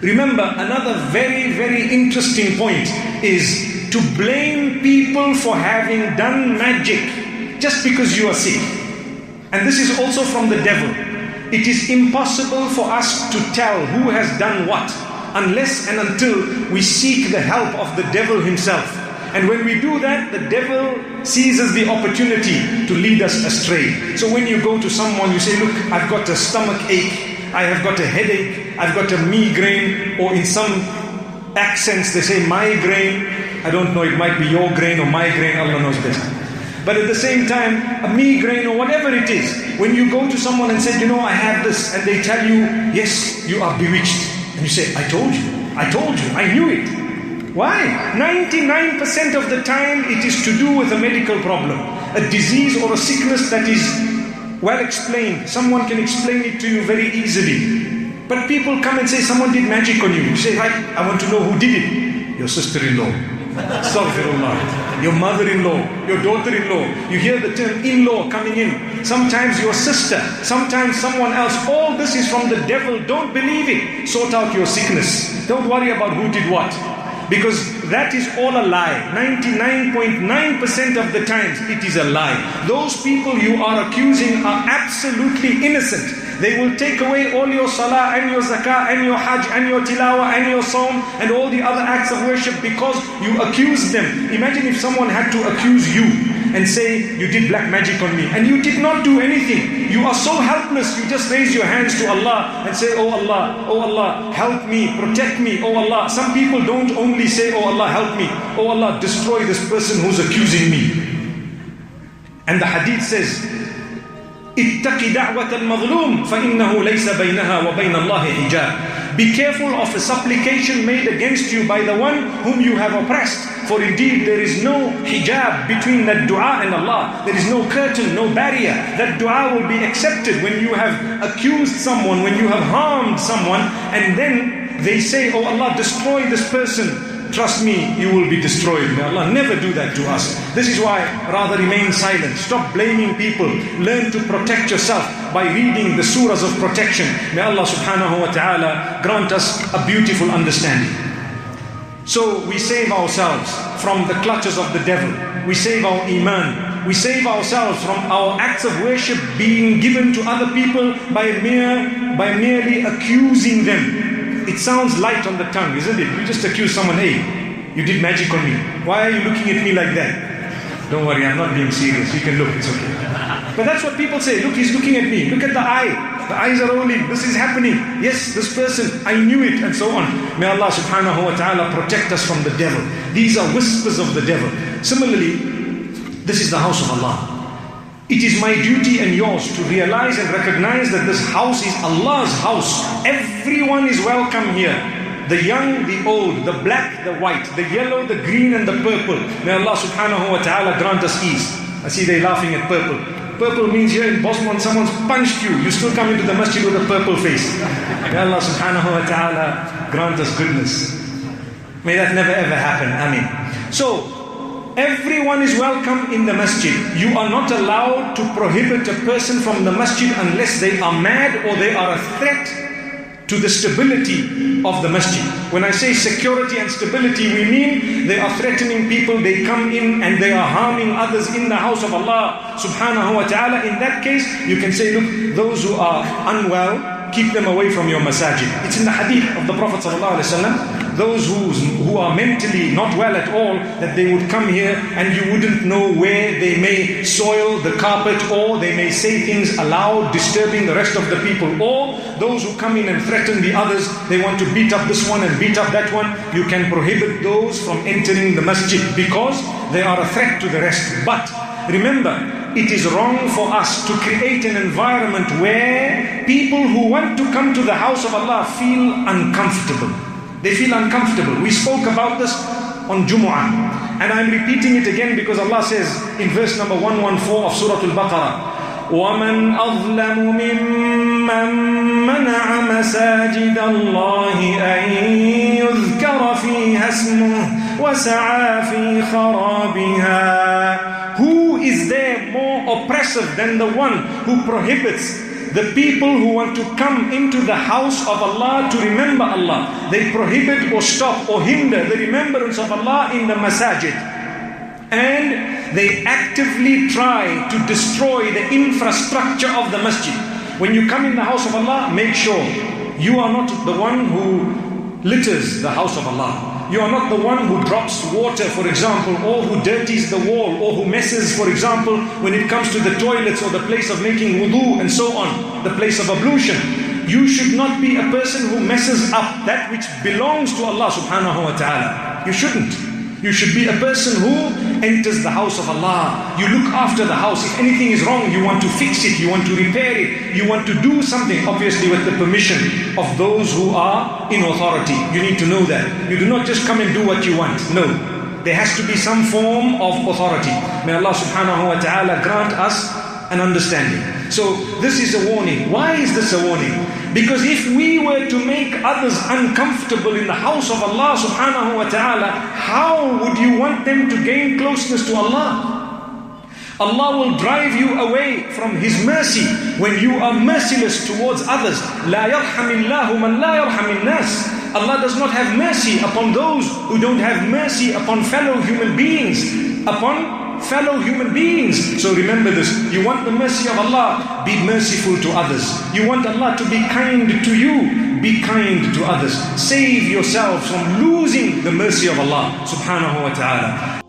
Remember, another very, very interesting point is to blame people for having done magic just because you are sick. And this is also from the devil. It is impossible for us to tell who has done what unless and until we seek the help of the devil himself. And when we do that, the devil seizes the opportunity to lead us astray. So when you go to someone, you say, look, I've got a stomach ache, I have got a headache, I've got a migraine, or in some accents they say migraine. I don't know, it might be your grain or my grain, Allah knows better. But at the same time, a migraine or whatever it is, when you go to someone and say, you know, I have this, and they tell you, yes, you are bewitched. And you say, I told you, I knew it. Why? 99% of the time it is to do with a medical problem, a disease or a sickness that is well explained. Someone can explain it to you very easily. But people come and say, someone did magic on you. You say, right, I want to know who did it. Your sister-in-law. Astaghfirullah. Your mother-in-law, your daughter-in-law. You hear the term in-law coming in. Sometimes your sister, sometimes someone else. All this is from the devil. Don't believe it. Sort out your sickness. Don't worry about who did what. Because that is all a lie. 99.9% of the times it is a lie. Those people you are accusing are absolutely innocent. They will take away all your salah and your zakah and your hajj and your tilawah and your sawm and all the other acts of worship because you accused them. Imagine if someone had to accuse you and say, you did black magic on me, and you did not do anything. You are so helpless, you just raise your hands to Allah and say, oh Allah, help me, protect me, oh Allah. Some people don't only say, oh Allah, help me, oh Allah, destroy this person who's accusing me. And the hadith says, اتق دعوة المظلوم فإنه ليس بينها وبين الله حجاب. Be careful of a supplication made against you by the one whom you have oppressed. For indeed there is no hijab between that dua and Allah. There is no curtain, no barrier. That dua will be accepted when you have accused someone, when you have harmed someone, and then they say, oh Allah, destroy this person. Trust me, you will be destroyed. May Allah never do that to us. This is why rather remain silent. Stop blaming people. Learn to protect yourself by reading the surahs of protection. May Allah subhanahu wa ta'ala grant us a beautiful understanding. So we save ourselves from the clutches of the devil. We save our iman. We save ourselves from our acts of worship being given to other people by merely accusing them. It sounds light on the tongue, isn't it? You just accuse someone, hey, you did magic on me. Why are you looking at me like that? Don't worry, I'm not being serious. You can look, it's okay. But that's what people say. Look, he's looking at me. Look at the eye. The eyes are rolling. This is happening. Yes, this person, I knew it, and so on. May Allah subhanahu wa ta'ala protect us from the devil. These are whispers of the devil. Similarly, this is the house of Allah. It is my duty and yours to realize and recognize that this house is Allah's house. Everyone is welcome here. The young, the old, the black, the white, the yellow, the green and the purple. May Allah subhanahu wa ta'ala grant us ease. I see they're laughing at purple. Purple means here in Bosman someone's punched you. You still come into the masjid with a purple face. May Allah subhanahu wa ta'ala grant us goodness. May that never ever happen. Ameen. So, everyone is welcome in the masjid. You are not allowed to prohibit a person from the masjid unless they are mad or they are a threat to the stability of the masjid. When I say security and stability, we mean they are threatening people, they come in and they are harming others in the house of Allah subhanahu wa ta'ala. In that case, you can say, look, those who are unwell, keep them away from your masajid. It's in the hadith of the Prophet sallallahu alaihi wasallam. Those who are mentally not well at all, that they would come here and you wouldn't know where they may soil the carpet, or they may say things aloud, disturbing the rest of the people. Or those who come in and threaten the others, they want to beat up this one and beat up that one. You can prohibit those from entering the masjid because they are a threat to the rest. But remember, it is wrong for us to create an environment where people who want to come to the house of Allah feel uncomfortable. They feel uncomfortable. We spoke about this on Jumu'ah. And I'm repeating it again because Allah says in verse number 114 of Surah Al-Baqarah, وَمَنْ أَظْلَمُ مِمَّنْ مَنَعَ مَسَاجِدَ اللَّهِ أَنْ يُذْكَرَ فِيهَا اسْمُهُ وَسَعَى فِي خَرَابِهَا. Who is there more oppressive than the one who prohibits the people who want to come into the house of Allah to remember Allah, they prohibit or stop or hinder the remembrance of Allah in the masajid. And they actively try to destroy the infrastructure of the masjid. When you come in the house of Allah, make sure you are not the one who litters the house of Allah. You are not the one who drops water, for example, or who dirties the wall, or who messes, for example, when it comes to the toilets or the place of making wudu and so on, the place of ablution. You should not be a person who messes up that which belongs to Allah subhanahu wa ta'ala. You shouldn't. You should be a person who enters the house of Allah. You look after the house. If anything is wrong, you want to fix it, you want to repair it, you want to do something, obviously with the permission of those who are in authority. You need to know that. You do not just come and do what you want. No. There has to be some form of authority. May Allah subhanahu wa ta'ala grant us an understanding. So this is a warning. Why is this a warning? Because if we were to make others uncomfortable in the house of Allah subhanahu wa ta'ala, how would you want them to gain closeness to Allah? Allah will drive you away from His mercy when you are merciless towards others. لا يرحم الله من لا يرحم الناس. Allah does not have mercy upon those who don't have mercy upon fellow human beings. So remember this. You want the mercy of Allah, be merciful to others. You want Allah to be kind to you, be kind to others. Save yourselves from losing the mercy of Allah subhanahu wa ta'ala.